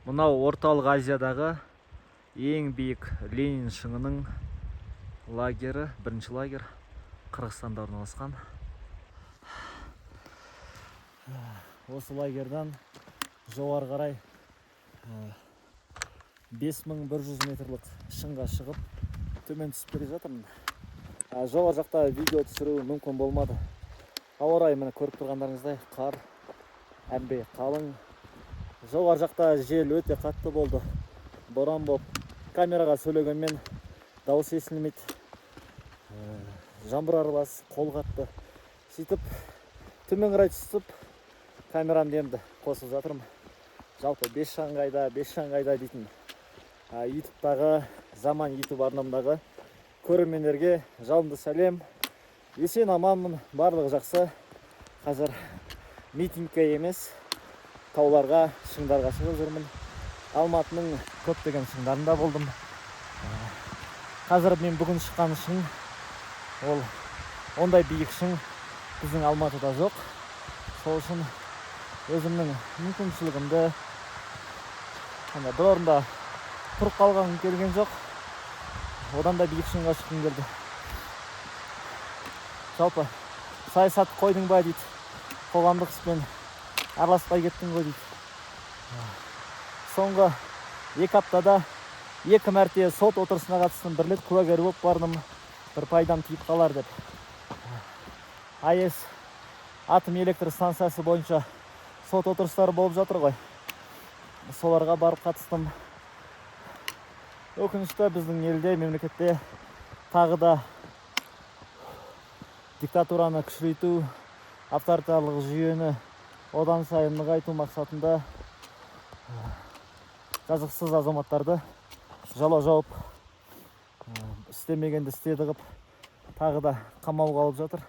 Мынау орталық Азиядағы ең биік Ленин шыңының лагері, бірінші лагер Қырғызстанда орналасқан. Осы лагердан жоғары қарай 5100 метрлік шыңға шығып, төмен түсіп келе жатырмын. Жоғары жақта видео түсіру мүмкін болмады. Ауа райы міне көріп тұрғандарыңыздай қар әмбе қалың. Жоғары жақта жел өте қатты болды. Боран болып, камераға сөйлегенмен дауыс естілмейді. Жаңбыр аралас, қол қатты. Сөйтіп төмен қарай түсіп, камерамды енді қосып жатырмын. Жалпы 5 шаңғайда дейтін ютубтағы, заман ютуб арнамдағы көрермендерге жалынды сәлем. Есен аманмын, барлығы жақсы. Қазір митингке емес, тауларға, шыңдарға шығып жүрмін. Алматының көптеген шыңдарында болдым. Қазір мен бүгін шыққан шың, ол ондай биік шың біздің Алматыда жоқ. Сол үшін өзімнің мүмкіншілігімді бір орында тұрып қалғым келген жоқ. Одан да биік шыңға шыққым келді. Жалпы саясат қойдың ба дейді, қоғамдық іспен араласпай кеттің ғой дейді. Соңғы 2 аптада 2 мәрте сот отырысына қатыстым, бір рет куәгер болып бардым, бір пайдам тиіп қалар деп. АЭС атом электр станциясы бойынша сот отырыстары болып жатыр ғой. Соларға барып қатыстым. Өкінішті біздің елде, мемлекетте тағы да диктатураны күшейту, авторитарлық жүйені одан сайын нығайту мақсатында жазықсыз азаматтарды жала жауып, істемегенді істеді қып, тағы да қамауға алып жатыр.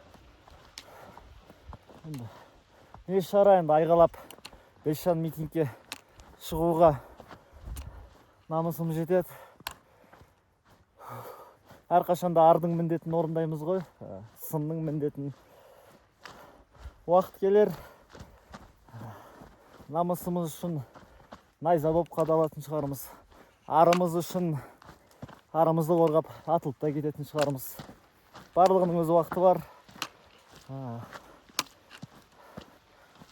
Не шара енді айғалап бесшан митингке шығуға намысым жетеді. Әрқашанда ардың міндетін орындаймыз ғой, сынның міндетін. Уақыт келер, намысымыз үшін найза болып қадалатын шығармыз. Арымыз үшін арымызды қорғап атылып та кететін шығармыз. Барлығының өз уақыты бар.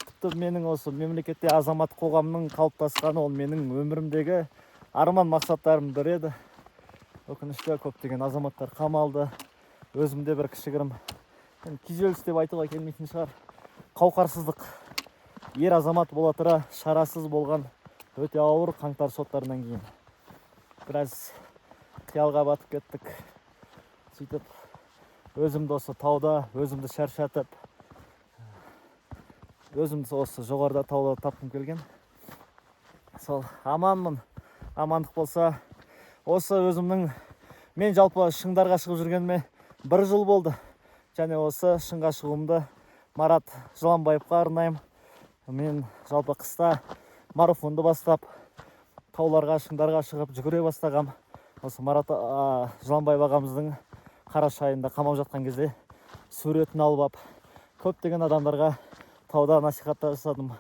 Тіпті менің осы мемлекетте азамат қоғамның қалыптасқаны, ол менің өмірімдегі арман мақсаттарым бірі еді. Өкінішті көптеген азаматтар қамалды. Өзімде бір кішігірім күйзеліс деп айтуға келмейтін шығар. Қауқарсыздық. Ер азамат бола тұра шарасыз болған өте ауыр қаңтар соттарынан кейін. Біраз қиялға батып кеттік. Сөйтіп, өзімді осы тауда, өзімді шаршатып, өзімді осы жоғарыда тауда тапқым келген. Сол аманмын. Амандық болса, осы өзімнің, мен жалпы шыңдарға шығып жүргеніме 1 жыл болды. Және осы шыңға шығуымды Марат Жыланбаевқа арнаймын. Мен жалпы қыста марафонды бастап, тауларға, шыңдарға шығып жүгіре бастағам. Осы Марат Жыланбаев ағамыздың қараша айында қамап жатқан кезде суретін алып, көптеген адамдарға тауда насихатта жасадым.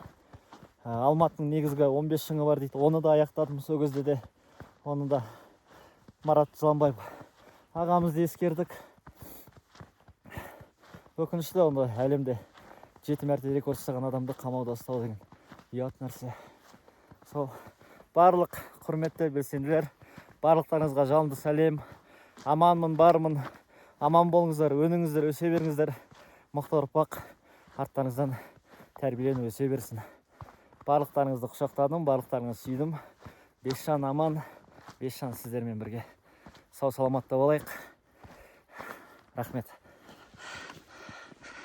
Алматының негізгі 15 шыңы бар дейді. Оны да аяқтадым. Сол кезде де оны да Марат Жыланбаев ағамызды ескердік. Өкінішті, онда әлемде 7 мәрте рекорд жасаған адамды қамауда ұстау деген ұят нәрсе. Сол барлық құрметті белсенділер, барлықтарыңызға жалынды сәлем. Аманмын, бармын. Аман болыңыздар, өніңіздер, өсе беріңіздер. Мықты ұрпақ арттарыңыздан тәрбиеленіп өсе берсін. Барлықтарыңызды құшақтадым, барлықтарыңызды сүйдім. Бесшан аман, Бесшан сіздермен бірге. Сау саламатта болайық. Рахмет.